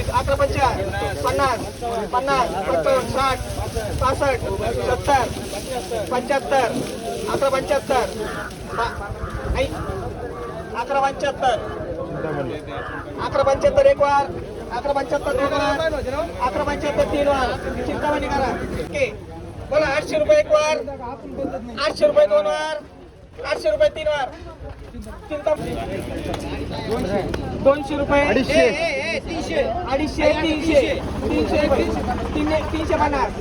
11 पंचा 50 50 55 60 65 70 75 11 75 11 75 11 75 एक वार 11 75 दोन वार 11 75 तीन वार चिंतामणी करा ओके बोला 800 रुपये एक वार 800 रुपये दोन वार 800 रुपये तीन वार 200 रुपये 300 350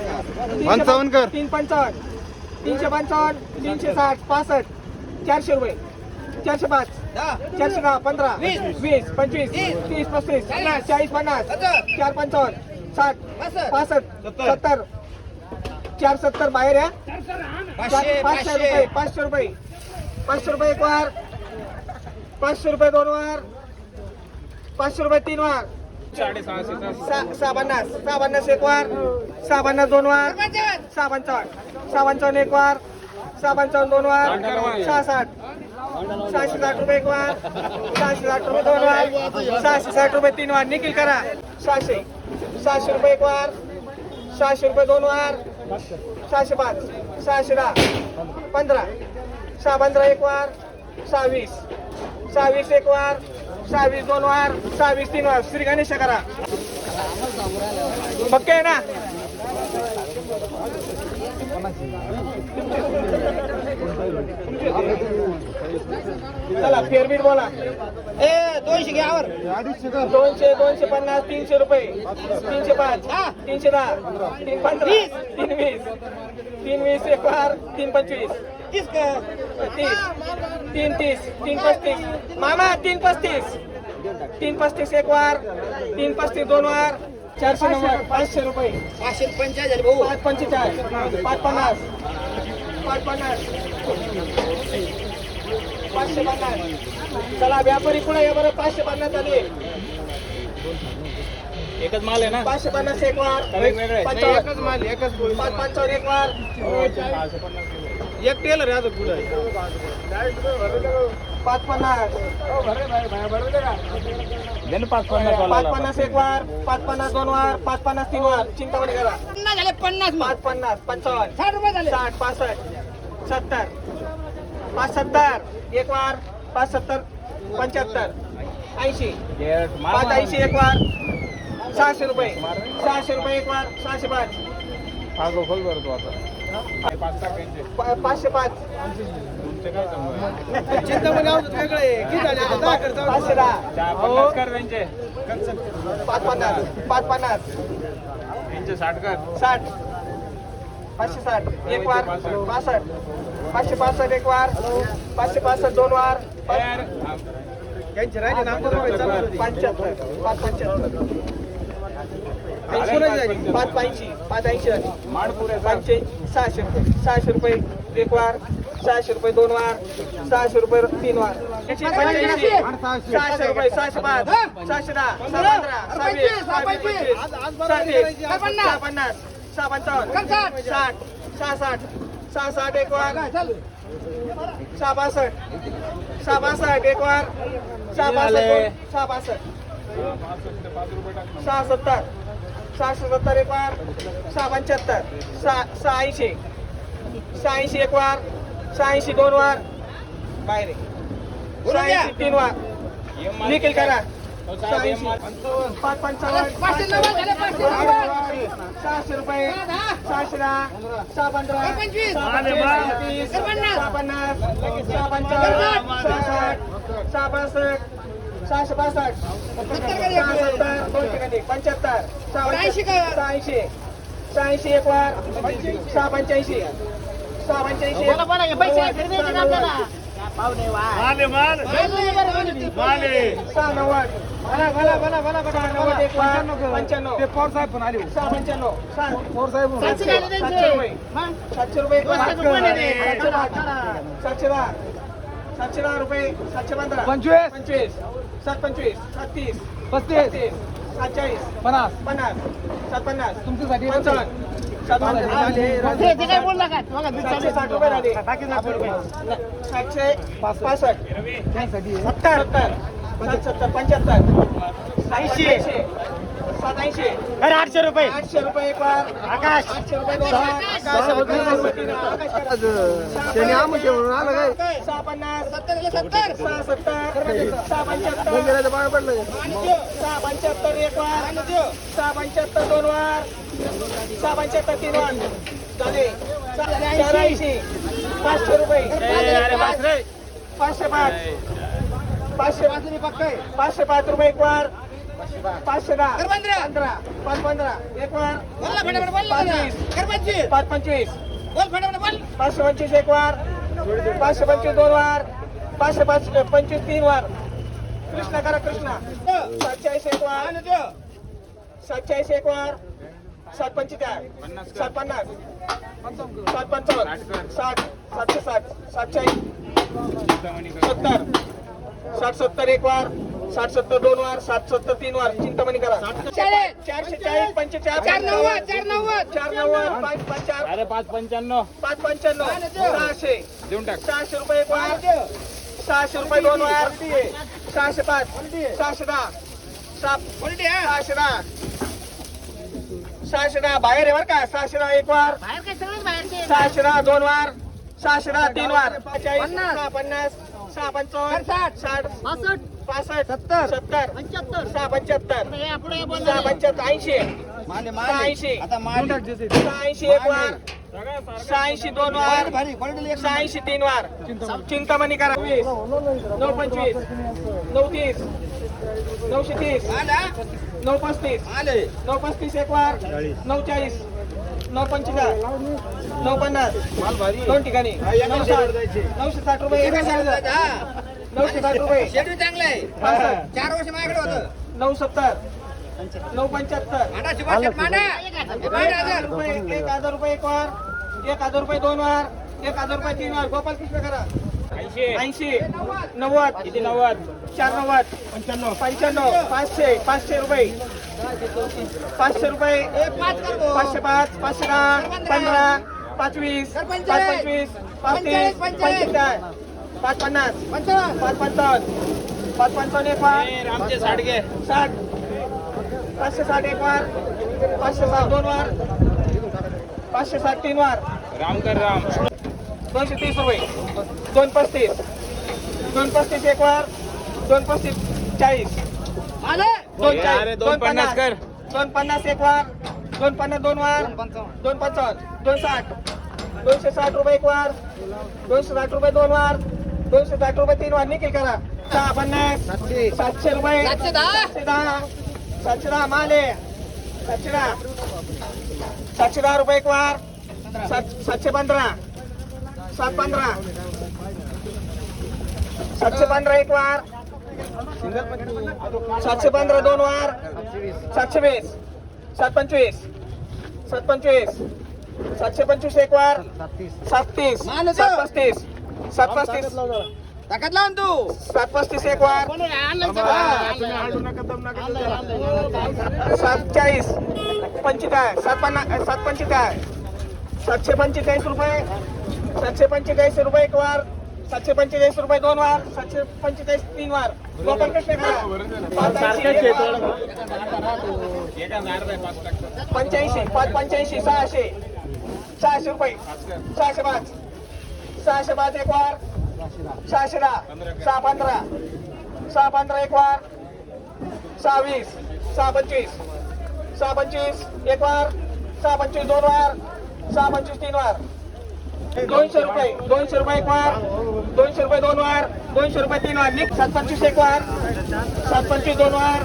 55 कर 355 355 360 65 400 रुपये 405 410 15 20 25 30 35 40 50 4 55 60 65 70 470 बाहेर आहे 500 रुपये 500 रुपये 500 रुपये एक वार 500 रुपये दोन वार 500 रुपये तीन वार 650 एक वार 650 दोन वार 55 एक वार 55 दोन वार 66 660 रुपये एक वार 660 रुपये दोन वार 660 रुपये तीन वार निखिल करा 600 रुपये एक वार 600 रुपये दोन वार 605 610 15 615 एक वार 26 एक वार 26 दोन वार 26 तीन वार श्री गणेश करा पक्के आहे ना चला फेरबीर बोला 200 घ्यावर 200 250 300 रुपये 305 310 315 320 320 एक वार 325 30 335 मामा 335 335 एक वार 335 दोन वार 490 500 रुपये 545 भाऊ 545 550 550 चला व्यापारी पुढे या बरं 550 आले एकच माल आहे ना 550 एक वार एकच माल एकच 55 एक वार एक टेलर आहे पुढे 550 550 एक वार 550 दोन वार 550 तीन वार चिंतामणी करा 50 55 60 65 70 570 एक वार 570 75 80 580 एक वार 600 रुपये एक वार 605 खोल भरतो आता 505 चिंतामणी आहोत वेगळे किती झाले आता 550 60 कर 60 560 एक वार 65 565 एक वार 565 दोन वार त्यांचे राहिले ना 75 575 600 रुपये एक वार 600 रुपये दोन वार 600 रुपये तीन वार 600 रुपये 605 610 650 60 एक वार 662 एक वार 662 670 एक वार 675 680 एक वार 680 दोन वार बाहेर 680 तीन वार निखिल करा 555 600 रुपये 615 665 680 एक वार 685 700 रुपये 710 रुपये 715 25 725 30 35 47 50 50 तुमच्यासाठी 55 काय बोलला का 760 रुपये झाले 765 70 75 80 780 अरे 800 रुपये 800 रुपये एक वार आकाश 800 रुपये दोन वार त्याने आमुचे म्हणून आलं काय 650 70 675 मंदिराचं पाय पडलं 675 एक वार 675 दोन वार 675 तीन वार झाले 480 500 रुपये अरे बास रे 505 505 रुपये एक वार 510 15 515 एक वार 525 525 एक वार 525 दोन वार 525 तीन वार कृष्णा करा कृष्णा 47 एक वार 47 एक वार 750 750 755 60 760 740 70 60 70 एक वार 60 70 दोन वार 60 70 तीन वार चिंतामणी करा 440 45 490 5 अरे 595 595 600 देऊन टाक 600 रुपये एक वार 600 रुपये दोन वार 605 610 610 बाहेर आहे बरं का 610 एक वार 610 दोन वार 610 तीन वार 50 55 60 65 70 75 80 एक वार 86 दोन वार 86 तीन वार चिंतामणी करा 925 930 930 935 935 एक वार 940 945 950 दोन ठिकाणी 960 रुपये 960 रुपये 970 975 1000 रुपये एक वार 1000 रुपये दोन वार 1000 रुपये तीन वार गोपाल कृष्ण करा 80 90 किती 90 490 95 500 रुपये 500 रुपये 505 510 15 25 525 35 45 550 555 555 एक वार रामचे साडगे 60 560 एक वार 560 दोन वार 560 तीन वार रामकर राम 230 रुपये 235 235 एक वार 235 40 अरे 250 कर 250 एक वार 250 दोन वार 255 260 260 रुपये एक वार 260 रुपये दोन वार 260 रुपये तीन वार निखिल करा 650 700 रुपये 710 माले 710 रुपये एक वार 715 715 715 एक वार 715 दोन वार 720 725 725 725 एक वार 37 735 735 ताकद लावून तू 735 एक वार 740 पंचेचाळीस 745 रुपये 745 रुपये एक वार 745 रुपये दोन वार 745 तीन वार गोपाल कृष्ण करा 85 585 600 रुपये 605 एक वार 610 615 615 एक वार 620 625 625 एक वार 625 दोन वार 625 तीन वार 200 रुपये एक वार 200 रुपये दोन वार 200 रुपये तीन वार 725 एक वार 725 दोन वार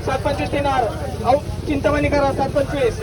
725 तीन वार चिंतामणी करा 725